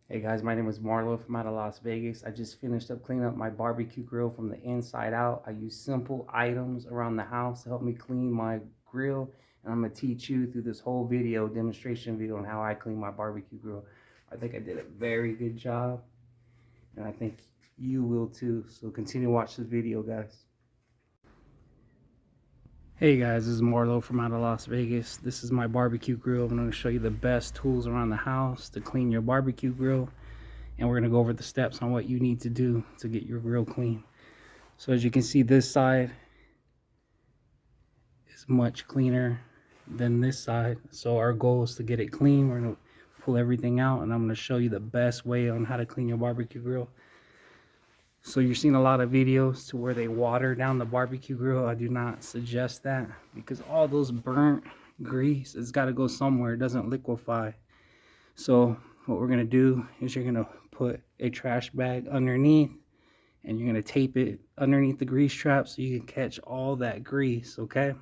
Hey guys, my name is Marlo from out of Las Vegas. I just finished up cleaning up my barbecue grill from the inside out. I use simple items around the house to help me clean my grill, and I'm gonna teach you through this whole video, demonstration video, on how I clean my barbecue grill. I think I did a very good job, and I think you will too. So continue to watch this video, guys. Hey guys, this is Marlo from out of Las Vegas. This is my barbecue grill. I'm going to show you the best tools around the house to clean your barbecue grill. And we're going to go over the steps on what you need to do to get your grill clean. So as you can see, this side is much cleaner than this side. So our goal is to get it clean. We're going to pull everything out, and I'm going to show you the best way on how to clean your barbecue grill. So you're seeing a lot of videos to where they water down the barbecue grill. I do not suggest that, because all those burnt grease, it's got to go somewhere. It doesn't liquefy. So what we're going to do is you're going to put a trash bag underneath, and you're going to tape it underneath the grease trap so you can catch all that grease, okay?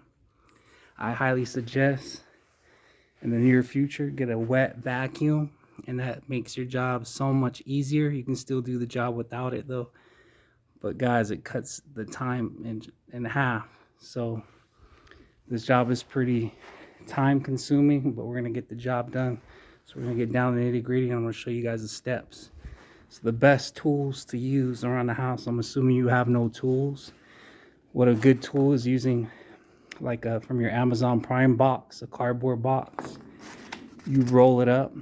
I highly suggest in the near future get a wet vacuum, and that makes your job so much easier. You can still do the job without it though. But guys, it cuts the time in half. So this job is pretty time consuming, but we're gonna get the job done. So we're gonna get down to the nitty-gritty, and I'm gonna show you guys the steps. So the best tools to use around the house, I'm assuming you have no tools. What a good tool is using, like from your Amazon Prime box, a cardboard box. You roll it up,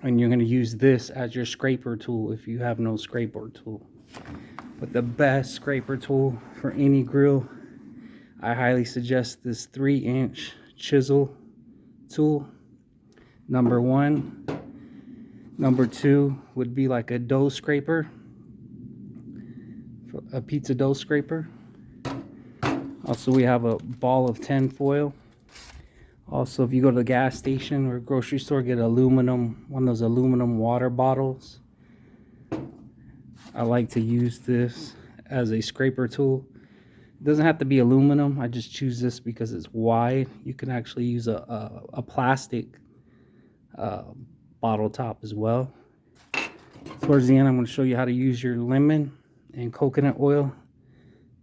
and you're gonna use this as your scraper tool if you have no scraper tool. But the best scraper tool for any grill, I highly suggest this 3-inch chisel tool. Number one. Number two would be like a dough scraper, a pizza dough scraper. Also, we have a ball of tin foil. Also, if you go to the gas station or grocery store, get one of those aluminum water bottles. I like to use this as a scraper tool. It doesn't have to be aluminum. I just choose this because it's wide. You can actually use a plastic bottle top as well. Towards the end, I'm going to show you how to use your lemon and coconut oil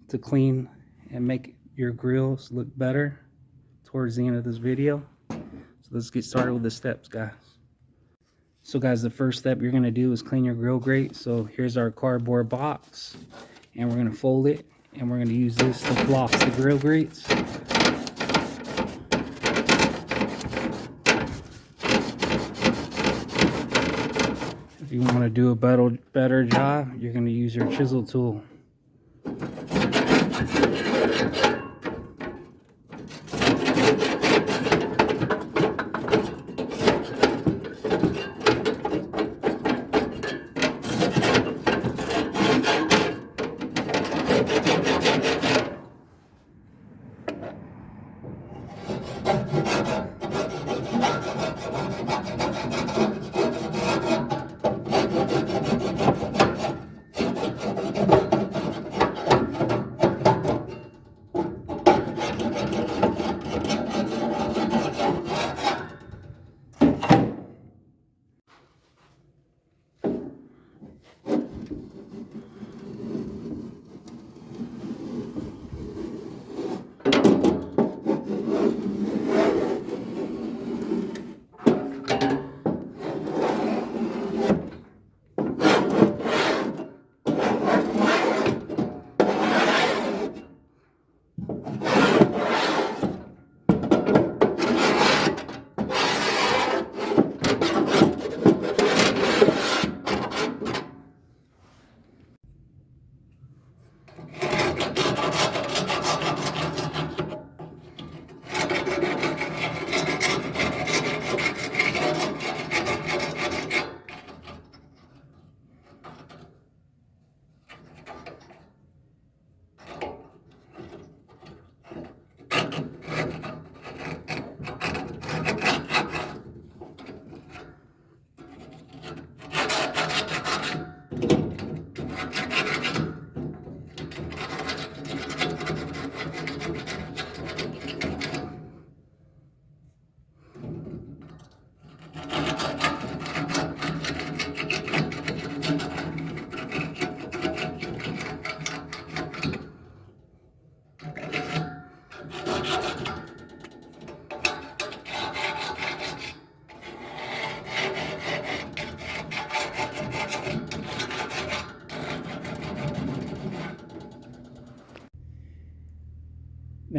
to clean and make your grills look better towards the end of this video. So let's get started with the steps, guys. So guys, the first step you're going to do is clean your grill grate. So here's our cardboard box, and we're going to fold it, and we're going to use this to floss the grill grates. If you want to do a better job, you're going to use your chisel tool.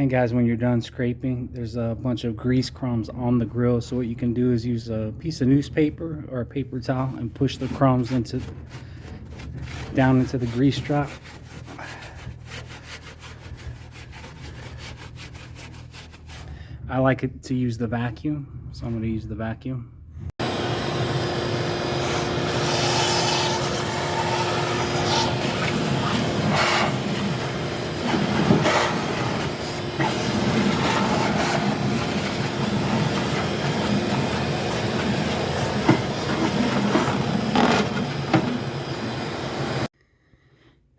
Then guys, when you're done scraping, there's a bunch of grease crumbs on the grill. So what you can do is use a piece of newspaper or a paper towel and push the crumbs down into the grease trap. I like it to use the vacuum, so I'm going to use the vacuum.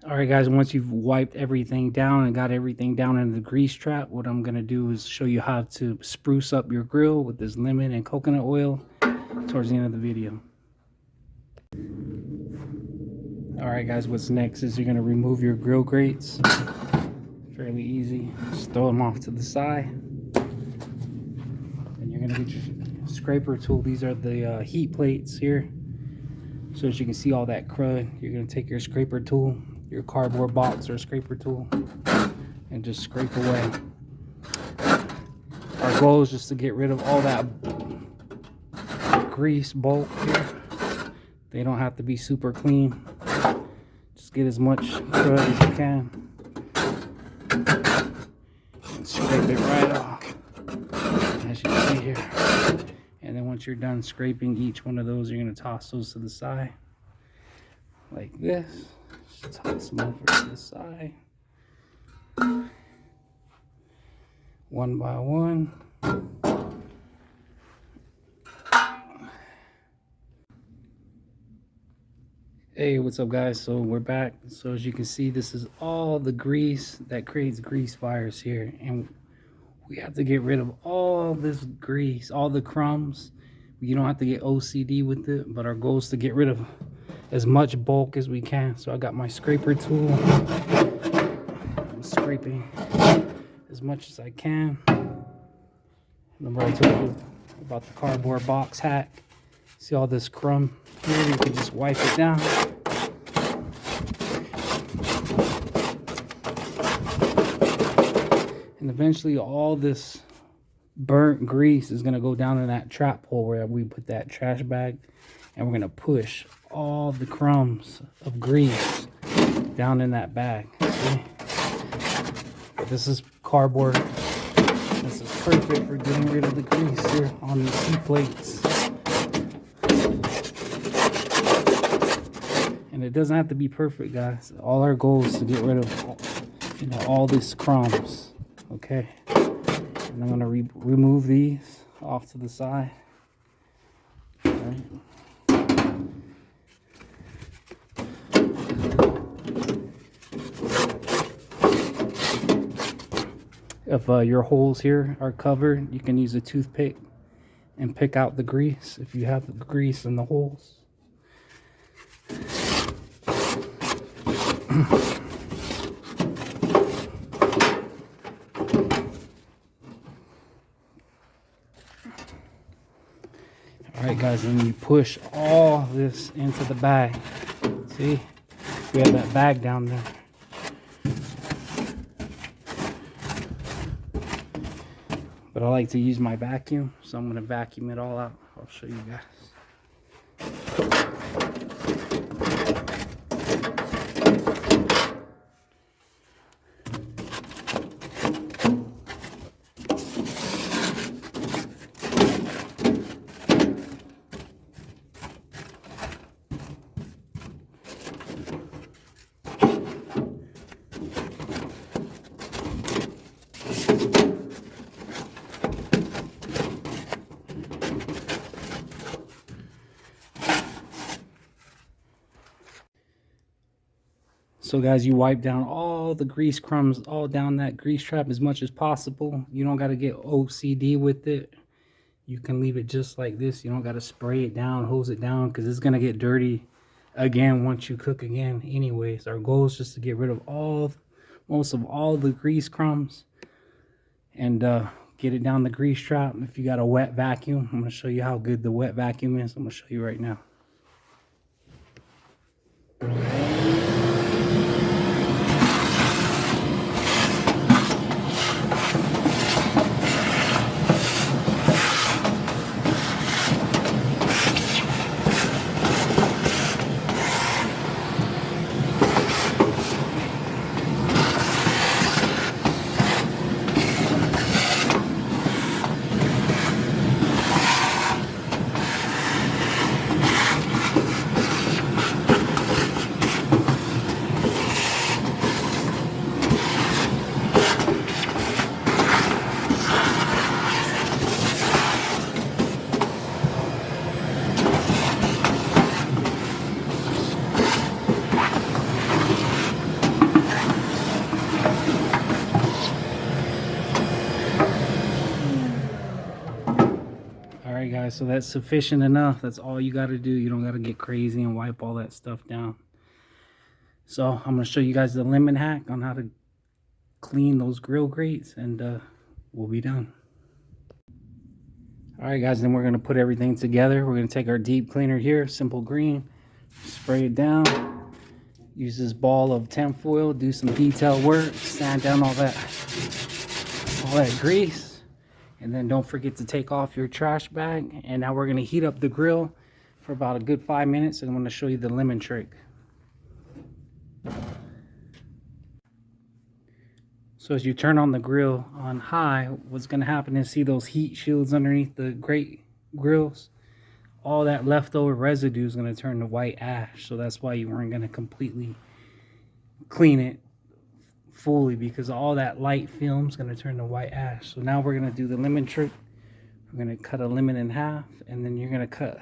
Alright guys, once you've wiped everything down and got everything down into the grease trap, what I'm going to do is show you how to spruce up your grill with this lemon and coconut oil towards the end of the video. Alright guys, what's next is you're going to remove your grill grates. Fairly easy. Just throw them off to the side. And you're going to get your scraper tool. These are the heat plates here. So as you can see all that crud, you're going to take your scraper tool, your cardboard box or scraper tool, and just scrape away. Our goal is just to get rid of all that grease bulk here. They don't have to be super clean. Just get as much crud as you can and scrape it right off, as you can see here. And then once you're done scraping each one of those, you're going to toss those to the side like this. Just toss them over to the side one by one. Hey, what's up guys? So we're back. So as you can see, this is all the grease that creates grease fires here, and we have to get rid of all this grease, all the crumbs. You don't have to get OCD with it, but our goal is to get rid of as much bulk as we can. So I got my scraper tool. I'm scraping as much as I can. Remember I told you about the cardboard box hack. See all this crumb here? You can just wipe it down. And eventually all this burnt grease is going to go down in that trap hole where we put that trash bag, and we're going to push all the crumbs of grease down in that bag. See? This is cardboard. This is perfect for getting rid of the grease here on these heat plates. And it doesn't have to be perfect, guys. All our goal is to get rid of all these crumbs. Okay, and I'm going to remove these off to the side. All right. If your holes here are covered, you can use a toothpick and pick out the grease if you have the grease in the holes. Alright guys, and you push all this into the bag. See? We have that bag down there. But I like to use my vacuum, so I'm going to vacuum it all out. I'll show you guys. So guys, you wipe down all the grease crumbs all down that grease trap as much as possible. You don't got to get OCD with it. You can leave it just like this. You don't got to spray it down, hose it down, because it's going to get dirty again once you cook again anyways. Our goal is just to get rid of most of all the grease crumbs and get it down the grease trap. If you got a wet vacuum, I'm going to show you how good the wet vacuum is. I'm going to show you right now. guys, so that's sufficient enough. That's all you got to do. You don't got to get crazy and wipe all that stuff down. So I'm going to show you guys the lemon hack on how to clean those grill grates, and we'll be done. All right, guys, then we're going to put everything together. We're going to take our deep cleaner here, simple green, spray it down, use this ball of tinfoil, do some detail work, sand down all that grease, and then don't forget to take off your trash bag. And now we're going to heat up the grill for about a good 5 minutes, and I'm going to show you the lemon trick. So as you turn on the grill on high, what's going to happen is, see those heat shields underneath the grate grills? All that leftover residue is going to turn to white ash. So that's why you weren't going to completely clean it fully, because all that light film is going to turn to white ash. So now we're going to do the lemon trick. We're going to cut a lemon in half, and then you're going to cut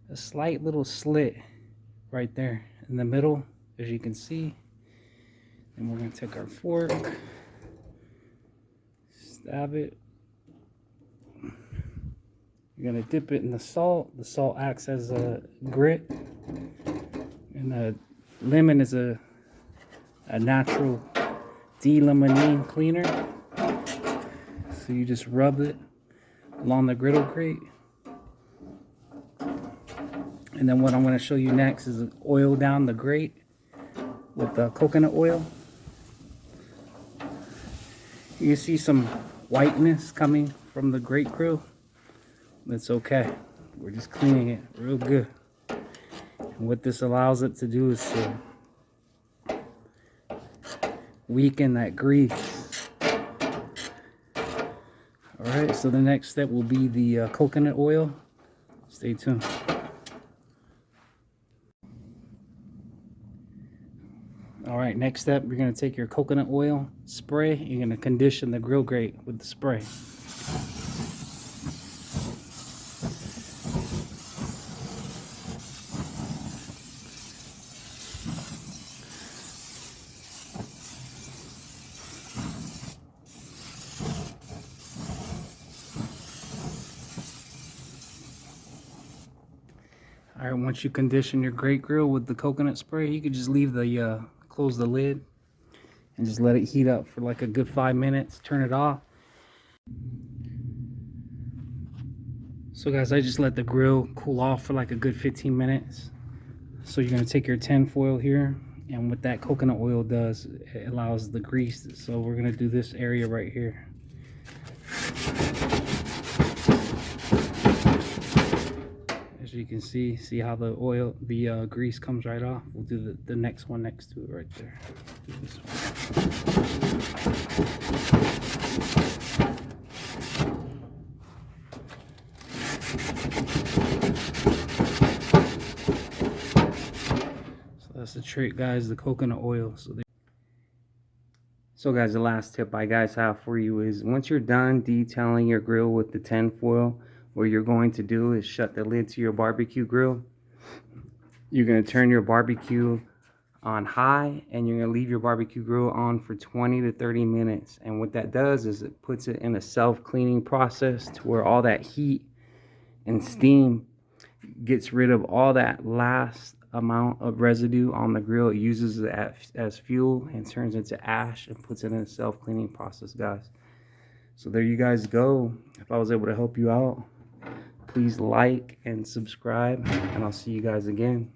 a slight little slit right there in the middle, as you can see. And we're going to take our fork, stab it. You're going to dip it in the salt. The salt acts as a grit, and the lemon is a natural delemonine cleaner. So you just rub it along the griddle grate. And then what I'm going to show you next is oil down the grate with the coconut oil. You see some whiteness coming from the grate grill. That's okay. We're just cleaning it real good. And what this allows it to do is to weaken that grease. Alright, so the next step will be the coconut oil. Stay tuned. Alright, next step, you're going to take your coconut oil spray. You're going to condition the grill grate with the spray. Alright, once you condition your grate grill with the coconut spray, you could just leave the close the lid and just let it heat up for like a good 5 minutes. Turn it off. So guys, I just let the grill cool off for like a good 15 minutes. So you're going to take your tin foil here, and what that coconut oil does, it allows the grease. So we're going to do this area right here. As you can see how the grease comes right off. We'll do the next one next to it right there. Do this one. So that's the trick, guys, the coconut oil. So guys, the last tip I guys have for you is, once you're done detailing your grill with the tin foil, what you're going to do is shut the lid to your barbecue grill. You're going to turn your barbecue on high, and you're going to leave your barbecue grill on for 20 to 30 minutes. And what that does is it puts it in a self-cleaning process to where all that heat and steam gets rid of all that last amount of residue on the grill. It uses it as fuel and turns into ash and puts it in a self-cleaning process, guys. So there you guys go. If I was able to help you out, please like and subscribe, and I'll see you guys again.